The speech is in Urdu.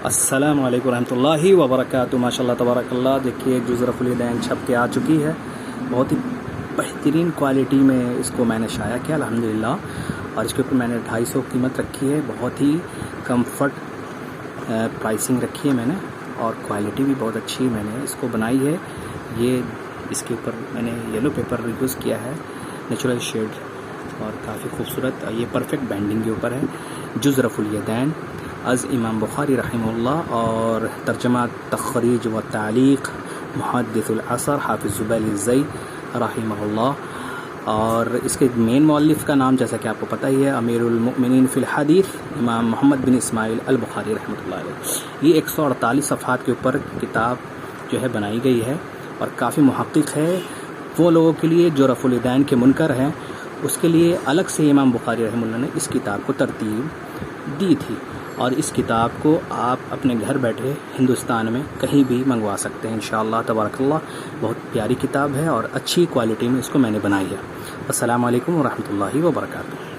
السلام علیکم ورحمۃ اللہ وبرکاتہ۔ ماشاءاللہ تبارک اللہ، دیکھیے جز رفع الیدین چھپ کے آ چکی ہے، بہت ہی بہترین کوالٹی میں اس کو میں نے شائع کیا الحمدللہ، اور اس کے اوپر میں نے 250 قیمت رکھی ہے، بہت ہی کمفرٹ پرائسنگ رکھی ہے میں نے، اور کوالٹی بھی بہت اچھی میں نے اس کو بنائی ہے۔ یہ اس کے اوپر میں نے یلو پیپر یوز کیا ہے، نیچرل شیڈ، اور کافی خوبصورت، یہ پرفیکٹ بینڈنگ کے اوپر ہے۔ جز رفع الیدین از امام بخاری رحمہ اللہ، اور ترجمہ تخریج و تعلیق محدث العصر حافظ زبیل الزئی رحمہ اللہ۔ اور اس کے مین مؤلف کا نام جیسا کہ آپ کو پتہ ہی ہے، امیر المؤمنین فی الحدیث امام محمد بن اسماعیل البخاری رحمۃ اللہ علیہ۔ یہ 148 صفحات کے اوپر کتاب جو ہے بنائی گئی ہے، اور کافی محقق ہے وہ لوگوں کے لیے جو رفع الیدین کے منکر ہیں، اس کے لیے الگ سے امام بخاری رحمہ اللہ نے اس کتاب کو ترتیب دی تھی، اور اس کتاب کو آپ اپنے گھر بیٹھے ہندوستان میں کہیں بھی منگوا سکتے ہیں انشاءاللہ تبارک اللہ۔ بہت پیاری کتاب ہے، اور اچھی کوالٹی میں اس کو میں نے بنائی ہے۔ السلام علیکم ورحمۃ اللہ وبرکاتہ۔